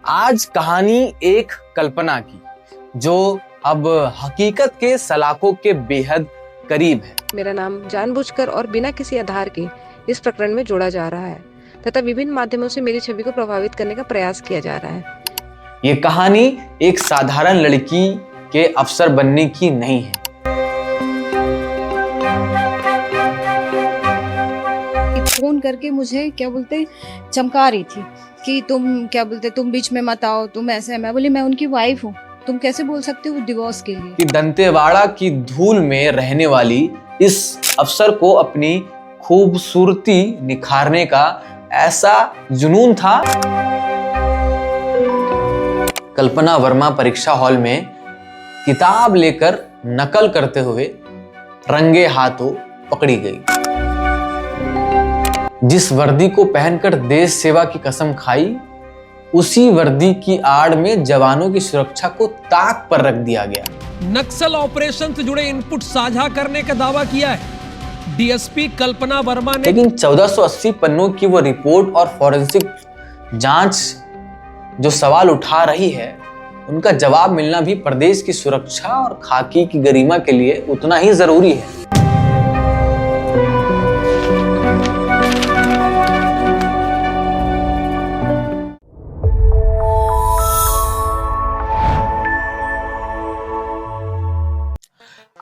आज कहानी एक कल्पना की जो अब हकीकत के सलाखों के बेहद करीब है। मेरा नाम जानबूझकर और बिना किसी आधार के इस प्रकरण में जोड़ा जा रहा है तथा विभिन्न माध्यमों से मेरी छवि को प्रभावित करने का प्रयास किया जा रहा है। ये कहानी एक साधारण लड़की के अफसर बनने की नहीं है। फोन करके मुझे क्या बोलते चमका रही थी कि तुम बीच में मत आओ, तुम ऐसे। मैं बोली मैं उनकी वाइफ हूँ, तुम कैसे बोल सकते हो डिवोर्स के लिए। कि दंतेवाड़ा की धूल में रहने वाली इस अफसर को अपनी खूबसूरती निखारने का ऐसा जुनून था। कल्पना वर्मा परीक्षा हॉल में किताब लेकर नकल करते हुए रंगे हाथों पकड़ी गई। जिस वर्दी को पहनकर देश सेवा की कसम खाई, उसी वर्दी की आड़ में जवानों की सुरक्षा को ताक पर रख दिया गया। नक्सल ऑपरेशन से जुड़े इनपुट साझा करने का दावा किया है डीएसपी कल्पना वर्मा ने। लेकिन 1480 पन्नों की वो रिपोर्ट और फॉरेंसिक जांच जो सवाल उठा रही है, उनका जवाब मिलना भी प्रदेश की सुरक्षा और खाकी की गरिमा के लिए उतना ही जरूरी है।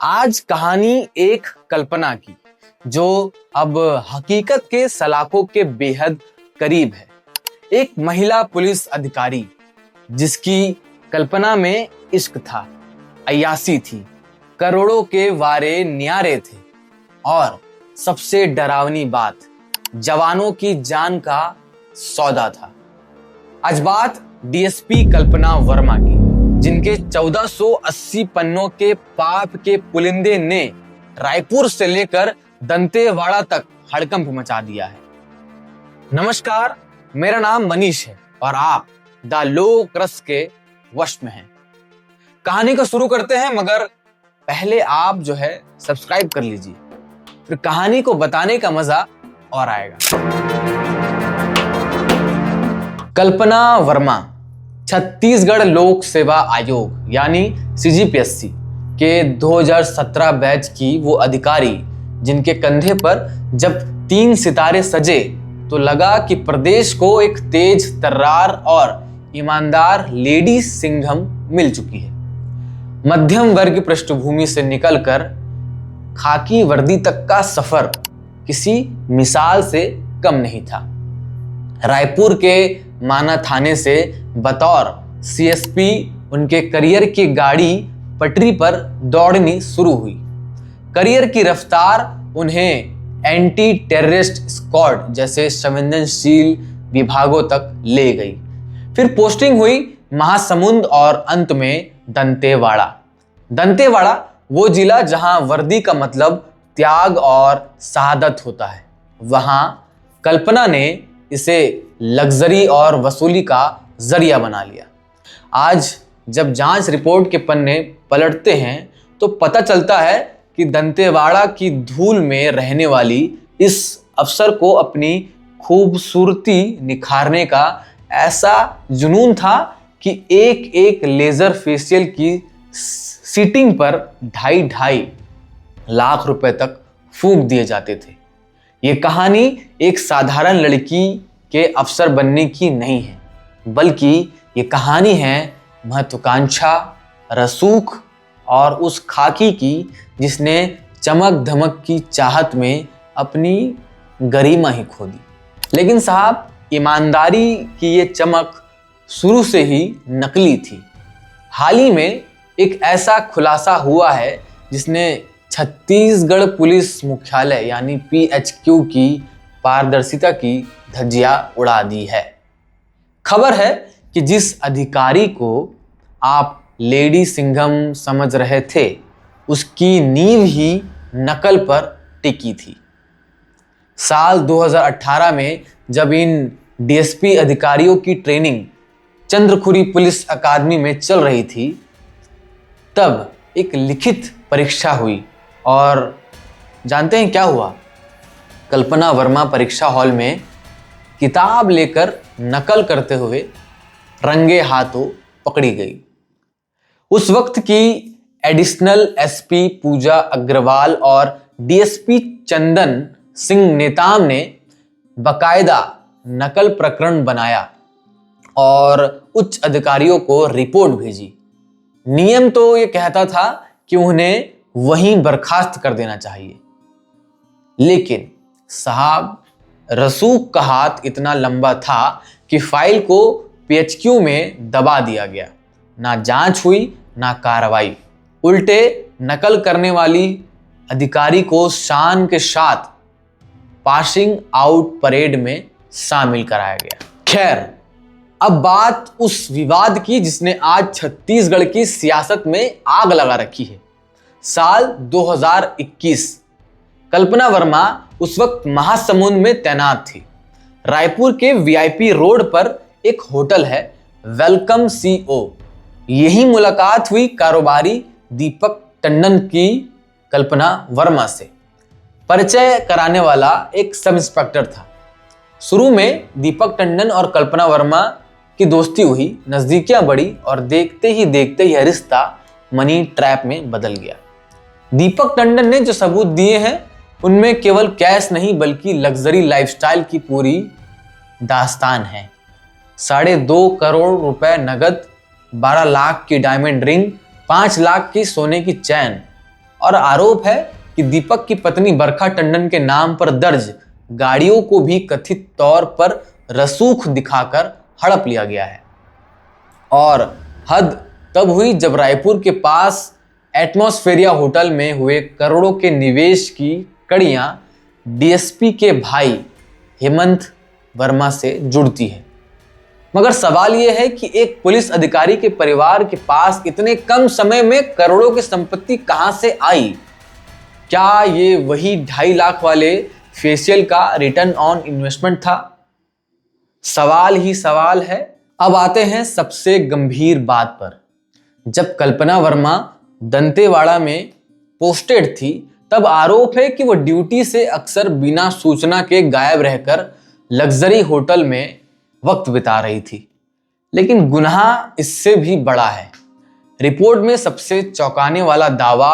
आज कहानी एक कल्पना की जो अब हकीकत के सलाखों के बेहद करीब है। एक महिला पुलिस अधिकारी जिसकी कल्पना में इश्क था, अय्यासी थी, करोड़ों के वारे न्यारे थे और सबसे डरावनी बात, जवानों की जान का सौदा था। आज बात डीएसपी कल्पना वर्मा की, जिनके 1480 पन्नों के पाप के पुलिंदे ने रायपुर से लेकर दंतेवाड़ा तक हड़कंप मचा दिया है। नमस्कार, मेरा नाम मनीष है और आप द लोक रस के वश में हैं। कहानी को शुरू करते हैं, मगर पहले आप जो है सब्सक्राइब कर लीजिए, फिर कहानी को बताने का मजा और आएगा। कल्पना वर्मा छत्तीसगढ़ लोक सेवा आयोग यानी सीजीपीएससी के 2017 बैच की वो अधिकारी जिनके कंधे पर जब 3 सितारे सजे तो लगा कि प्रदेश को एक तेज तर्रार और ईमानदार लेडी सिंघम मिल चुकी है। मध्यम वर्ग पृष्ठभूमि से निकलकर खाकी वर्दी तक का सफर किसी मिसाल से कम नहीं था। रायपुर के माना थाने से बतौर सीएसपी उनके करियर की गाड़ी पटरी पर दौड़नी शुरू हुई। करियर की रफ्तार उन्हें एंटी टेररिस्ट स्क्वाड जैसे संवेदनशील विभागों तक ले गई। फिर पोस्टिंग हुई महासमुंद और अंत में दंतेवाड़ा। दंतेवाड़ा वो जिला जहां वर्दी का मतलब त्याग और शहादत होता है। वहां कल्पना ने इसे लग्जरी और वसूली का जरिया बना लिया। आज जब जांच रिपोर्ट के पन्ने पलटते हैं तो पता चलता है कि दंतेवाड़ा की धूल में रहने वाली इस अफसर को अपनी खूबसूरती निखारने का ऐसा जुनून था कि एक एक लेजर फेशियल की सीटिंग पर 2.5 लाख रुपए तक फूंक दिए जाते थे। ये कहानी एक साधारण लड़की के अफसर बनने की नहीं है, बल्कि ये कहानी है महत्वाकांक्षा, रसूख और उस खाकी की जिसने चमक धमक की चाहत में अपनी गरिमा ही खो दी। लेकिन साहब, ईमानदारी की ये चमक शुरू से ही नकली थी। हाल ही में एक ऐसा खुलासा हुआ है जिसने छत्तीसगढ़ पुलिस मुख्यालय यानी पीएचक्यू की पारदर्शिता की धज्जियां उड़ा दी है। खबर है कि जिस अधिकारी को आप लेडी सिंघम समझ रहे थे, उसकी नींव ही नकल पर टिकी थी। साल 2018 में जब इन डीएसपी अधिकारियों की ट्रेनिंग चंद्रखुरी पुलिस अकादमी में चल रही थी, तब एक लिखित परीक्षा हुई और जानते हैं क्या हुआ? कल्पना वर्मा परीक्षा हॉल में किताब लेकर नकल करते हुए रंगे हाथों पकड़ी गई। उस वक्त की एडिशनल एसपी पूजा अग्रवाल और डीएसपी चंदन सिंह नेताम ने बकायदा नकल प्रकरण बनाया और उच्च अधिकारियों को रिपोर्ट भेजी। नियम तो ये कहता था कि उन्हें वहीं बर्खास्त कर देना चाहिए, लेकिन साहब रसूख का हाथ इतना लंबा था कि फाइल को पीएचक्यू में दबा दिया गया। ना जांच हुई ना कार्रवाई, उल्टे नकल करने वाली अधिकारी को शान के साथ पासिंग आउट परेड में शामिल कराया गया। खैर, अब बात उस विवाद की जिसने आज छत्तीसगढ़ की सियासत में आग लगा रखी है। साल 2021, कल्पना वर्मा उस वक्त महासमुंद में तैनात थी। रायपुर के वीआईपी रोड पर एक होटल है, वेलकम CO। यही मुलाकात हुई कारोबारी दीपक टंडन की कल्पना वर्मा से। परिचय कराने वाला एक सब इंस्पेक्टर था। शुरू में दीपक टंडन और कल्पना वर्मा की दोस्ती हुई, नजदीकियां बढ़ी और देखते ही देखते यह रिश्ता मनी ट्रैप में बदल गया। दीपक टंडन ने जो सबूत दिए हैं उनमें केवल कैश नहीं बल्कि लग्जरी लाइफस्टाइल की पूरी दास्तान है। 2.5 करोड़ रुपए नगद, 12 लाख की डायमंड रिंग, 5 लाख की सोने की चैन। और आरोप है कि दीपक की पत्नी बरखा टंडन के नाम पर दर्ज गाड़ियों को भी कथित तौर पर रसूख दिखाकर हड़प लिया गया है। और हद तब हुई जब रायपुर के पास एटमॉस्फेरिया होटल में हुए करोड़ों के निवेश की कड़ियां डीएसपी के भाई हेमंत वर्मा से जुड़ती है। मगर सवाल यह है कि एक पुलिस अधिकारी के परिवार के पास इतने कम समय में करोड़ों की संपत्ति कहां से आई? क्या ये वही 2.5 लाख वाले फेशियल का रिटर्न ऑन इन्वेस्टमेंट था? सवाल ही सवाल है। अब आते हैं सबसे गंभीर बात पर। जब कल्पना वर्मा दंतेवाड़ा में पोस्टेड थी तब आरोप है कि वह ड्यूटी से अक्सर बिना सूचना के गायब रहकर लग्जरी होटल में वक्त बिता रही थी। लेकिन गुनाह इससे भी बड़ा है। रिपोर्ट में सबसे चौंकाने वाला दावा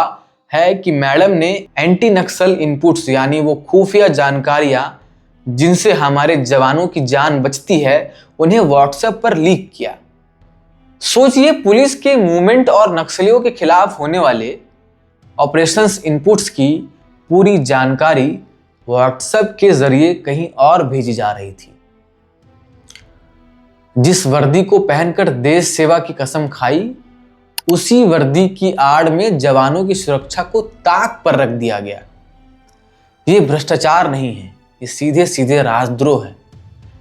है कि मैडम ने एंटी नक्सल इनपुट्स यानी वो खुफिया जानकारियां जिनसे हमारे जवानों की जान बचती है उन्हें व्हाट्सएप पर लीक किया। सोचिए, पुलिस के मूवमेंट और नक्सलियों के खिलाफ होने वाले ऑपरेशंस इनपुट्स की पूरी जानकारी व्हाट्सएप के जरिए कहीं और भेजी जा रही थी। जिस वर्दी को पहनकर देश सेवा की कसम खाई, उसी वर्दी की आड़ में जवानों की सुरक्षा को ताक पर रख दिया गया। ये भ्रष्टाचार नहीं है, ये सीधे सीधे राजद्रोह है।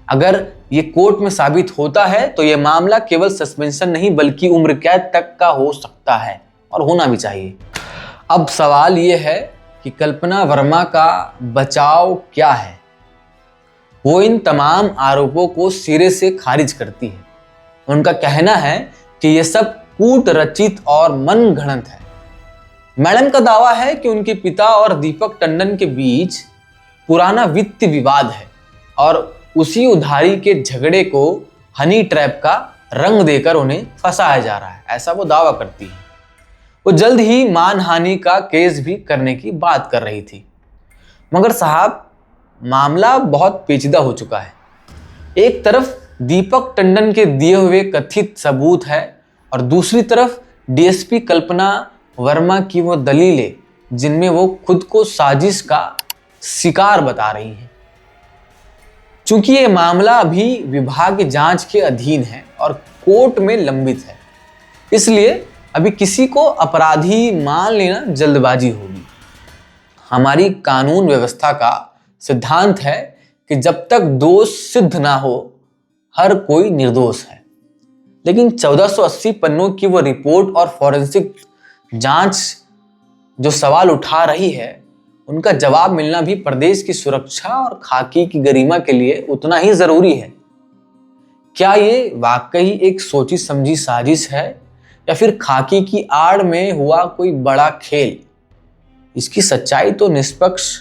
अगर ये कोर्ट में साबित होता है तो ये मामला केवल सस्पेंशन नहीं बल्कि उम्र कैद तक का हो सकता है और होना भी चाहिए। अब सवाल ये है कि कल्पना वर्मा का बचाव क्या है? वो इन तमाम आरोपों को सिरे से खारिज करती है। उनका कहना है कि ये सब कूट रचित और मन घड़ंत है। मैडम का दावा है कि उनके पिता और दीपक टंडन के बीच पुराना वित्तीय विवाद है और उसी उधारी के झगड़े को हनी ट्रैप का रंग देकर उन्हें फंसाया जा रहा है, ऐसा वो दावा करती है। वो जल्द ही मानहानि का केस भी करने की बात कर रही थी। मगर साहब, मामला बहुत पेचीदा हो चुका है। एक तरफ दीपक टंडन के दिए हुए कथित सबूत है और दूसरी तरफ डीएसपी कल्पना वर्मा की वो दलीलें जिनमें वो खुद को साजिश का शिकार बता रही हैं। चूंकि ये मामला अभी विभाग की जांच के अधीन है और कोर्ट में लंबित है, इसलिए अभी किसी को अपराधी मान लेना जल्दबाजी होगी। हमारी कानून व्यवस्था का सिद्धांत है कि जब तक दोष सिद्ध ना हो हर कोई निर्दोष है। लेकिन 1480 पन्नों की वो रिपोर्ट और फॉरेंसिक जांच जो सवाल उठा रही है उनका जवाब मिलना भी प्रदेश की सुरक्षा और खाकी की गरिमा के लिए उतना ही जरूरी है। क्या ये वाकई एक सोची समझी साजिश है या फिर खाकी की आड़ में हुआ कोई बड़ा खेल? इसकी सच्चाई तो निष्पक्ष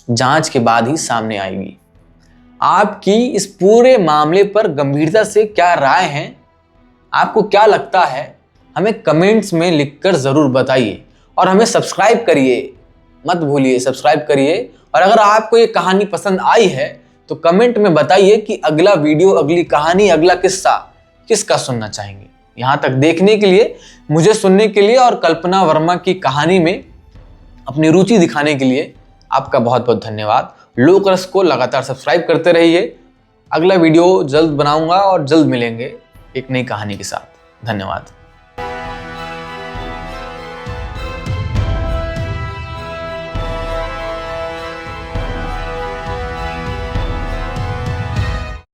जांच के बाद ही सामने आएगी। आपकी इस पूरे मामले पर गंभीरता से क्या राय है, आपको क्या लगता है, हमें कमेंट्स में लिखकर ज़रूर बताइए और हमें सब्सक्राइब करिए, मत भूलिए सब्सक्राइब करिए। और अगर आपको ये कहानी पसंद आई है तो कमेंट में बताइए कि अगला वीडियो, अगली कहानी, अगला किस्सा किसका सुनना चाहेंगे। यहाँ तक देखने के लिए, मुझे सुनने के लिए और कल्पना वर्मा की कहानी में अपनी रुचि दिखाने के लिए आपका बहुत बहुत धन्यवाद। लोक रस को लगातार सब्सक्राइब करते रहिए। अगला वीडियो जल्द बनाऊंगा और जल्द मिलेंगे एक नई कहानी के साथ। धन्यवाद।